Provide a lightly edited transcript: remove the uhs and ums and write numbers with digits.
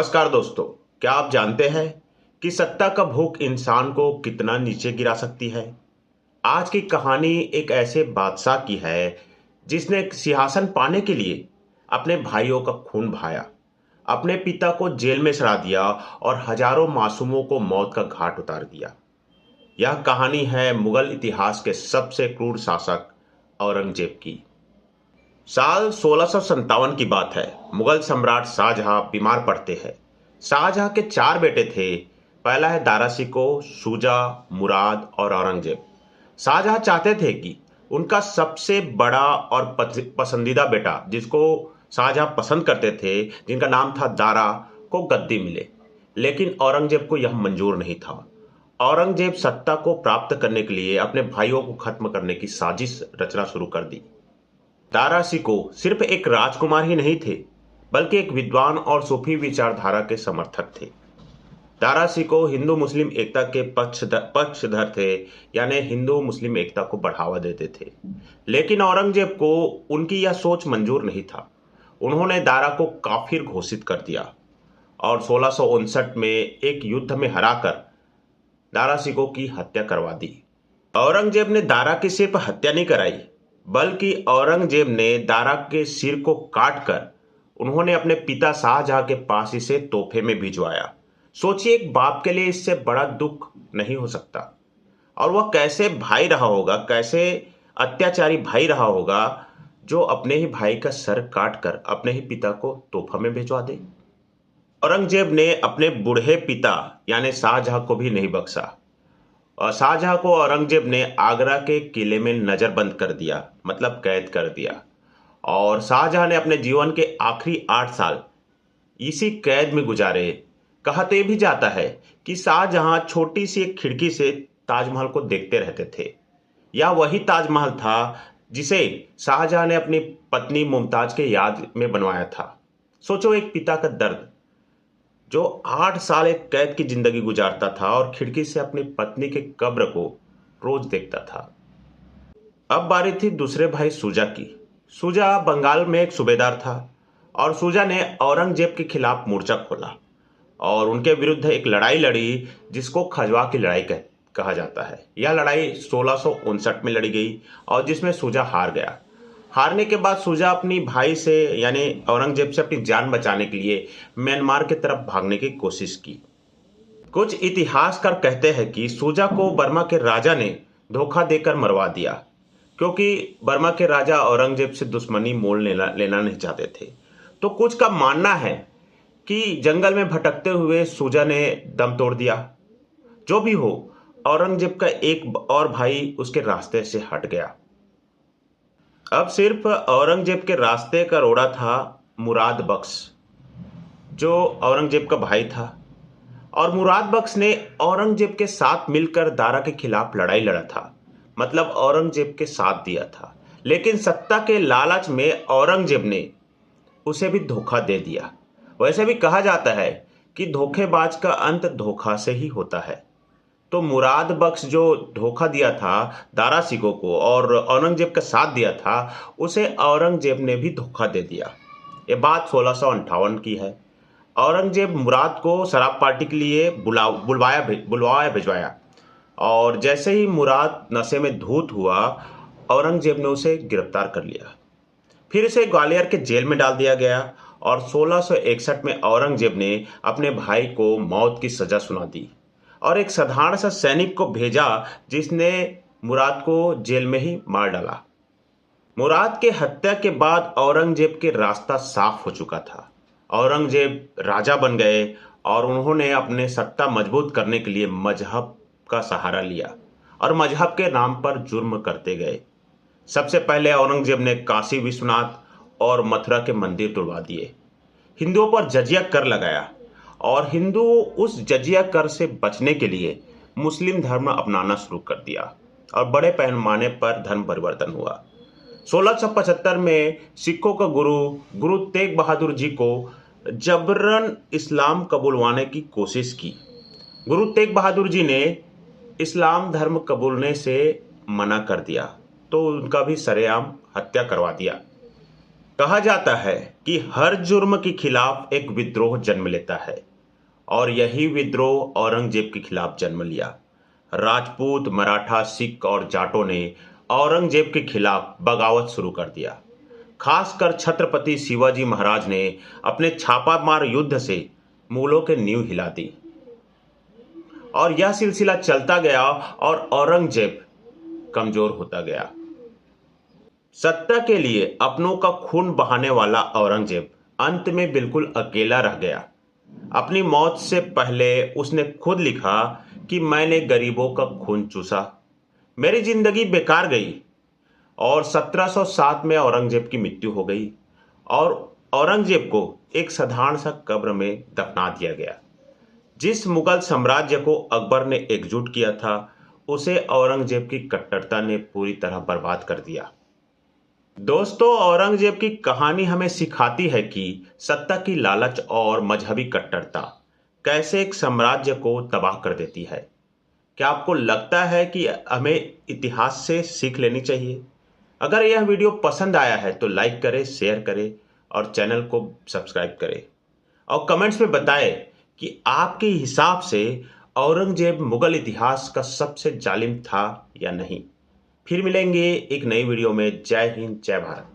नमस्कार दोस्तों। क्या आप जानते हैं कि सत्ता का भूख इंसान को कितना नीचे गिरा सकती है। आज की कहानी एक ऐसे बादशाह की है जिसने एक सिंहासन पाने के लिए अपने भाइयों का खून बहाया, अपने पिता को जेल में सड़ा दिया और हजारों मासूमों को मौत का घाट उतार दिया। यह कहानी है मुगल इतिहास के सबसे क्रूर शासक औरंगजेब की। साल 1657 की बात है। मुगल सम्राट शाहजहां बीमार पड़ते हैं। शाहजहां के चार बेटे थे। पहला है दारा शिकोह, शुजा, मुराद और औरंगजेब। शाहजहां चाहते थे कि उनका सबसे बड़ा और पसंदीदा बेटा, जिसको शाहजहां पसंद करते थे, जिनका नाम था दारा, को गद्दी मिले। लेकिन औरंगजेब को यह मंजूर नहीं था। औरंगजेब सत्ता को प्राप्त करने के लिए अपने भाइयों को खत्म करने की साजिश रचना शुरू कर दी। दारा शिकोह सिर्फ एक राजकुमार ही नहीं थे, बल्कि एक विद्वान और सूफी विचारधारा के समर्थक थे। दारा शिकोह हिंदू मुस्लिम एकता के पक्षधर थे, यानी हिंदू मुस्लिम एकता को बढ़ावा देते थे। लेकिन औरंगजेब को उनकी यह सोच मंजूर नहीं था। उन्होंने दारा को काफिर घोषित कर दिया और 1659 में एक युद्ध में हराकर दारा शिकोह की हत्या करवा दी। औरंगजेब ने दारा की सिर्फ हत्या नहीं कराई, बल्कि औरंगजेब ने दारा के सिर को काटकर उन्होंने अपने पिता शाहजहां के पास इसे तोहफे में भिजवाया। सोचिए, एक बाप के लिए इससे बड़ा दुख नहीं हो सकता। और वह कैसे भाई रहा होगा, कैसे अत्याचारी भाई रहा होगा, जो अपने ही भाई का सर काट कर अपने ही पिता को तोहफा में भिजवा दे। औरंगजेब ने अपने बूढ़े पिता यानी शाहजहां को भी नहीं बख्शा। और शाहजहां को औरंगजेब ने आगरा के किले में नजरबंद कर दिया, मतलब कैद कर दिया। और शाहजहां ने अपने जीवन के आखिरी 8 साल इसी कैद में गुजारे। कहा तो ये भी जाता है कि शाहजहां छोटी सी एक खिड़की से ताजमहल को देखते रहते थे। यह वही ताजमहल था जिसे शाहजहां ने अपनी पत्नी मुमताज के याद में बनवाया था। सोचो, एक पिता का दर्द, जो 8 साल एक कैद की जिंदगी गुजारता था और खिड़की से अपनी पत्नी के कब्र को रोज देखता था। अब बारी थी दूसरे भाई शुजा की। शुजा बंगाल में एक सूबेदार था और शुजा ने औरंगजेब के खिलाफ मोर्चा खोला और उनके विरुद्ध एक लड़ाई लड़ी, जिसको खजवा की लड़ाई कहा जाता है। यह लड़ाई 1659 में लड़ी गई और जिसमें शुजा हार गया। हारने के बाद शुजा अपनी भाई से यानी औरंगजेब से अपनी जान बचाने के लिए म्यांमार की तरफ भागने की कोशिश की। कुछ इतिहासकार कहते हैं कि शुजा को बर्मा के राजा ने धोखा देकर मरवा दिया, क्योंकि बर्मा के राजा औरंगजेब से दुश्मनी मोल लेना नहीं चाहते थे। तो कुछ का मानना है कि जंगल में भटकते हुए शुजा ने दम तोड़ दिया। जो भी हो, औरंगजेब का एक और भाई उसके रास्ते से हट गया। अब सिर्फ औरंगजेब के रास्ते का रोड़ा था मुराद बख्श, जो औरंगजेब का भाई था। और मुराद बख्श ने औरंगजेब के साथ मिलकर दारा के खिलाफ लड़ाई लड़ा था, मतलब औरंगजेब के साथ दिया था। लेकिन सत्ता के लालच में औरंगजेब ने उसे भी धोखा दे दिया। वैसे भी कहा जाता है कि धोखेबाज का अंत धोखा से ही होता है। तो मुराद बख्श जो धोखा दिया था दारा शिकोह को और औरंगजेब का साथ दिया था, उसे औरंगजेब ने भी धोखा दे दिया। ये बात 1658 की है। औरंगजेब मुराद को शराब पार्टी के लिए बुलवाया भिजवाया और जैसे ही मुराद नशे में धूत हुआ, औरंगजेब ने उसे गिरफ्तार कर लिया। फिर इसे ग्वालियर के जेल में डाल दिया गया और 1661 में औरंगजेब ने अपने भाई को मौत की सजा सुना दी और एक साधारण सा सैनिक को भेजा, जिसने मुराद को जेल में ही मार डाला। मुराद के हत्या के बाद औरंगजेब के रास्ता साफ हो चुका था। औरंगजेब राजा बन गए और उन्होंने अपने सत्ता मजबूत करने के लिए मजहब का सहारा लिया और मजहब के नाम पर जुर्म करते गए। सबसे पहले औरंगजेब ने काशी विश्वनाथ और मथुरा के मंदिर तोड़वा दिए। हिंदुओं पर जजिया कर लगाया और हिंदू उस जजिया कर से बचने के लिए मुस्लिम धर्म अपनाना शुरू कर दिया और बड़े पैमाने पर धर्म परिवर्तन हुआ। 1675 में सिखों का गुरु तेग बहादुर जी को जबरन इस्लाम कबूलवाने की कोशिश की। गुरु तेग बहादुर जी ने इस्लाम धर्म कबूलने से मना कर दिया, तो उनका भी सरेआम हत्या करवा दिया। कहा जाता है कि हर जुर्म के खिलाफ एक विद्रोह जन्म लेता है और यही विद्रोह औरंगजेब के खिलाफ जन्म लिया। राजपूत, मराठा, सिख और जाटों ने औरंगजेब के खिलाफ बगावत शुरू कर दिया। खासकर छत्रपति शिवाजी महाराज ने अपने छापामार युद्ध से मुगलों के नींव हिला दी और यह सिलसिला चलता गया और औरंगजेब कमजोर होता गया। सत्ता के लिए अपनों का खून बहाने वाला औरंगजेब अंत में बिल्कुल अकेला रह गया। अपनी मौत से पहले उसने खुद लिखा कि मैंने गरीबों का खून चूसा, मेरी जिंदगी बेकार गई। और 1707 में औरंगजेब की मृत्यु हो गई और औरंगजेब को एक साधारण सा कब्र में दफना दिया गया। जिस मुगल साम्राज्य को अकबर ने एकजुट किया था, उसे औरंगजेब की कट्टरता ने पूरी तरह बर्बाद कर दिया। दोस्तों, औरंगजेब की कहानी हमें सिखाती है कि सत्ता की लालच और मजहबी कट्टरता कैसे एक साम्राज्य को तबाह कर देती है। क्या आपको लगता है कि हमें इतिहास से सीख लेनी चाहिए? अगर यह वीडियो पसंद आया है तो लाइक करें, शेयर करें और चैनल को सब्सक्राइब करें और कमेंट्स में बताएं कि आपके हिसाब से औरंगजेब मुगल इतिहास का सबसे जालिम था या नहीं। फिर मिलेंगे एक नई वीडियो में। जय हिंद, जय भारत।